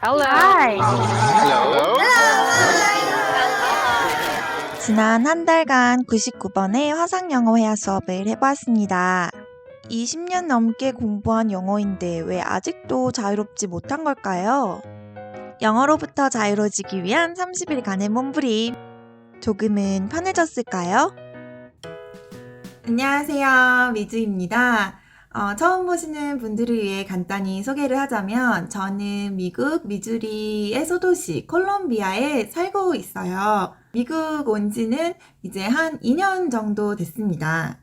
Hello. Hi. Hello. 지난 한 달간 99번의 화상영어 회화 수업을 해보았습니다. 20년 넘게 공부한 영어인데 왜 아직도 자유롭지 못한 걸까요? 영어로부터 자유로워지기 위한 30일간의 몸부림. 조금은 편해졌을까요? 안녕하세요. 미주입니다. 처음 보시는 분들을 위해 간단히 소개를 하자면 저는 미국 미주리의 소도시 콜롬비아에 살고 있어요. 미국 온 지는 이제 한 2년 정도 됐습니다.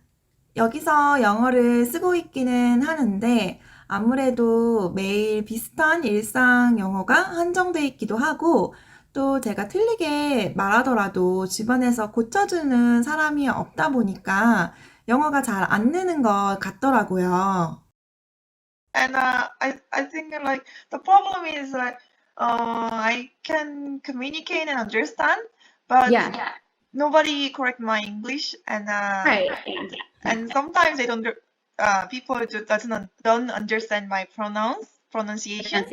여기서 영어를 쓰고 있기는 하는데 아무래도 매일 비슷한 일상 영어가 한정돼 있기도 하고 또 제가 틀리게 말하더라도 주변에서 고쳐주는 사람이 없다 보니까 영어가 잘 안 느는 것 같더라고요. And I think like the problem is like I can communicate and understand, but Yeah. nobody correct my English, and Right. and sometimes they don't people don't understand my pronunciation.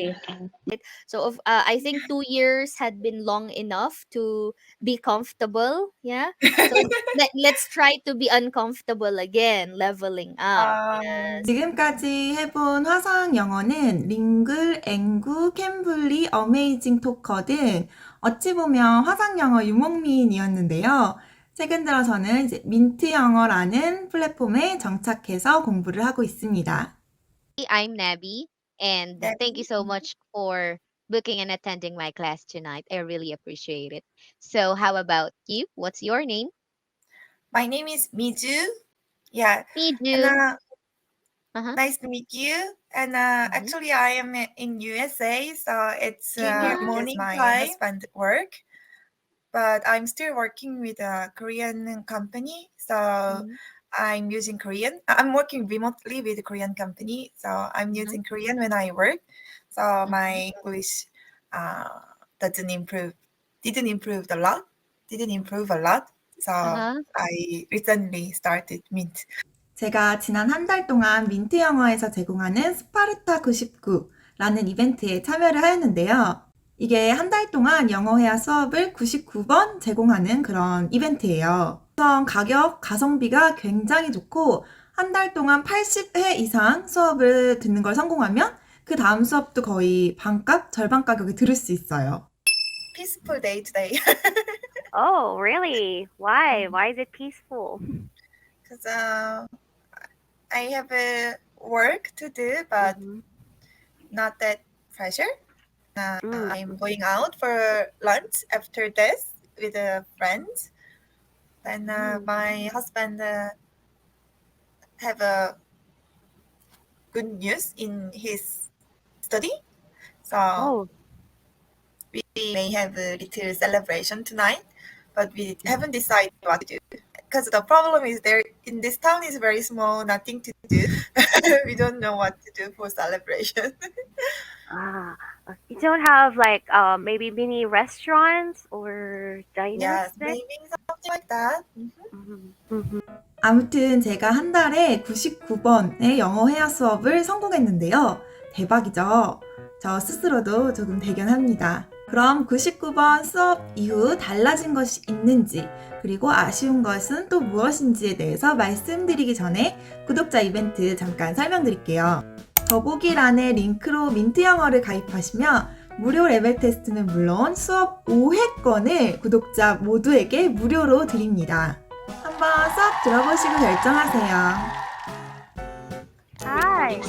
So I think 2 years had been long enough to be comfortable. Yeah. So let's try to be uncomfortable again, leveling up. Yes. 지금까지 해본 화상 영어는 링글, 앵구, 캠블리, 어메이징 토커 등 어찌 보면 화상 영어 유목민이었는데요. 최근 들어서는 이제 민트 영어라는 플랫폼에 정착해서 공부를 하고 있습니다. I'm Nabby, and thank you so much for booking and attending my class tonight. I really appreciate it. So, how about you? What's your name? My name is Miju. Yeah, Me, and June. Uh-huh. nice to meet you. And actually, I am in USA, so it's morning my husband work. But I'm still working with a Korean company, so I'm using Korean. I'm working remotely with a Korean company, so I'm using Korean when I work. So my English didn't improve a lot. So I recently started Mint. 제가 지난 한 달 동안 민트 영어에서 제공하는 스파르타 99라는 이벤트에 참여를 하였는데요. 이게 한 달 동안 영어 회화 수업을 99번 제공하는 그런 이벤트예요. 우선 가격, 가성비가 굉장히 좋고 한 달 동안 80회 이상 수업을 듣는 걸 성공하면 그 다음 수업도 거의 반값, 절반 가격에 들을 수 있어요. Peaceful day today. Oh, really? Why? Why is it peaceful? Because I have work to do, but not that pressure. I'm going out for lunch after this with friends. Then my husband have a good news in his study, so we may have a little celebration tonight, but we haven't decided what to do. Because the problem is there in this town is very small, nothing to do. We don't know what to do for celebration. You don't have like maybe mini restaurants or diners Yes, there? maybe something like that. 아무튼 제가 한 달에 99번의 영어 회화 수업을 성공했는데요. 대박이죠? 저 스스로도 조금 대견합니다. 그럼 99번 수업 이후 달라진 것이 있는지 그리고 아쉬운 것은 또 무엇인지에 대해서 말씀드리기 전에 구독자 이벤트 잠깐 설명드릴게요. 더보기란의 링크로 민트 영어를 가입하시면 무료 레벨 테스트는 물론 수업 5회권을 구독자 모두에게 무료로 드립니다. 한번 수업 들어보시고 결정하세요. Hi.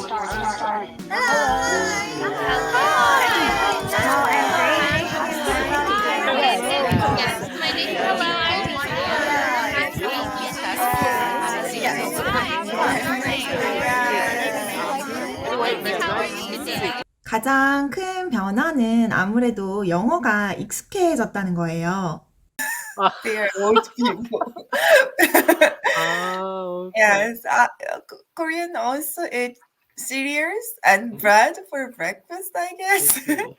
가장 큰 변화는 아무래도 영어가 익숙해졌다는 거예요. They are old people. Okay. Yes, Korean also eat cereals and bread for breakfast, I guess. Okay.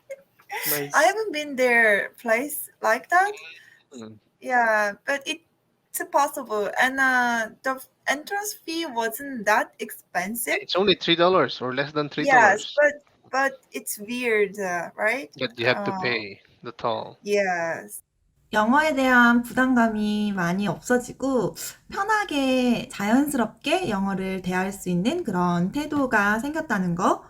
Nice. I haven't been their place like that. Mm. Yeah, but it's possible. And the entrance fee wasn't that expensive. It's only $3 or less than $3. Yes, but but it's weird, right? But you have to Uh, pay the toll. yes. 영어에 대한 부담감이 많이 없어지고 편하게 자연스럽게 영어를 대할 수 있는 그런 태도가 생겼다는 거.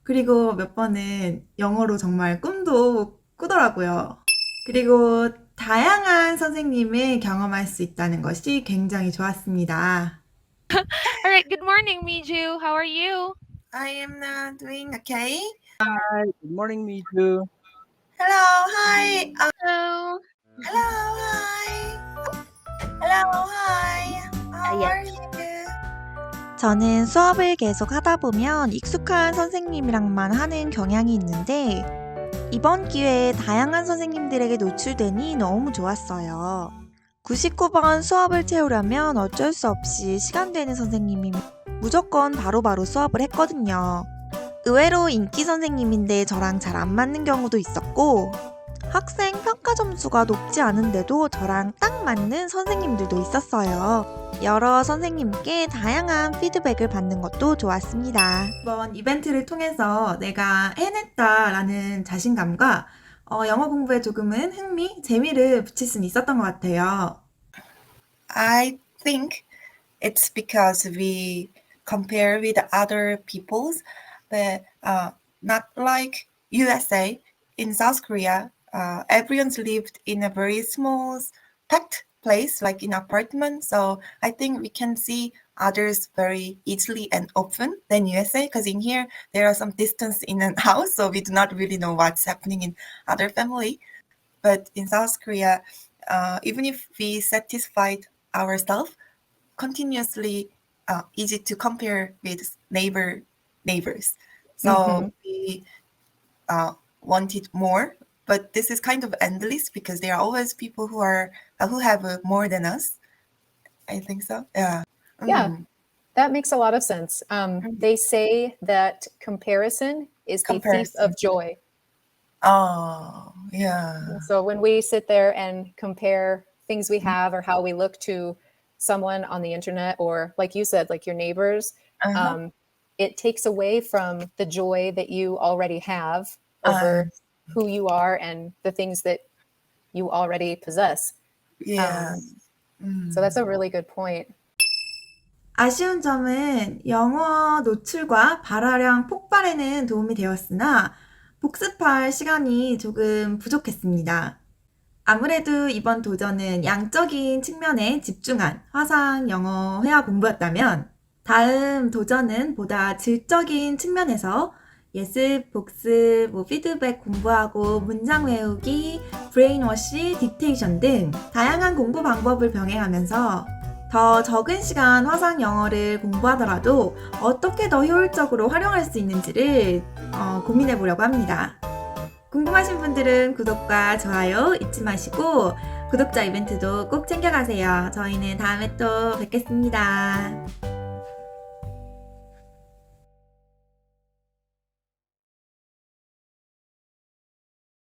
그리고 몇 번은 영어로 정말 꿈도 꾸더라고요. 그리고 다양한 선생님을 경험할 수 있다는 것이 굉장히 좋았습니다. All right, good morning, Miju. How are you? I am doing okay. Hi, good morning, Miju. Hello, hi. Hello. Hello, hi. Hello, hi. How yeah. are you? 저는 수업을 계속 하다 보면 익숙한 선생님이랑만 하는 경향이 있는데 이번 기회에 다양한 선생님들에게 노출되니 너무 좋았어요. 99번 수업을 채우려면 어쩔 수 없이 시간 되는 선생님이 무조건 바로바로 수업을 했거든요. 의외로 인기 선생님인데 저랑 잘 안 맞는 경우도 있었고 학생 평가 점수가 높지 않은데도 저랑 딱 맞는 선생님들도 있었어요. 여러 선생님께 다양한 피드백을 받는 것도 좋았습니다. 이번 이벤트를 통해서 내가 해냈다라는 자신감과 영어 공부에 조금은 흥미, 재미를 붙일 수는 있었던 것 같아요. I think it's because we compare with other peoples, but not like USA. In South Korea, everyone's lived in a very small, packed place, like in apartment. So I think we can see others very easily and often than USA, because in here there are some distance in a house, so we do not really know what's happening in other family. But in South Korea, even if we satisfied ourselves, continuously easy to compare with neighbors. So we wanted more, but this is kind of endless because there are always people who have more than us. I think so. Yeah. Yeah. Mm. That makes a lot of sense. They say that comparison is the thief Comparison. of joy. Oh, yeah. So when we sit there and compare things we have or how we look to someone on the internet, or like you said, like your neighbors, Uh-huh. it takes away from the joy that you already have over who you are and the things that you already possess. Yeah. So that's a really good point. 아쉬운 점은 영어 노출과 발화량 폭발에는 도움이 되었으나 복습할 시간이 조금 부족했습니다. 아무래도 이번 도전은 양적인 측면에 집중한 화상 영어 회화 공부였다면 다음 도전은 보다 질적인 측면에서 예습, 복습, 피드백 공부하고 문장 외우기, 브레인워시, 딕테이션 등 다양한 공부 방법을 병행하면서 더 적은 시간 화상 영어를 공부하더라도 어떻게 더 효율적으로 활용할 수 있는지를 고민해 보려고 합니다. 궁금하신 분들은 구독과 좋아요 잊지 마시고 구독자 이벤트도 꼭 챙겨가세요. 저희는 다음에 또 뵙겠습니다.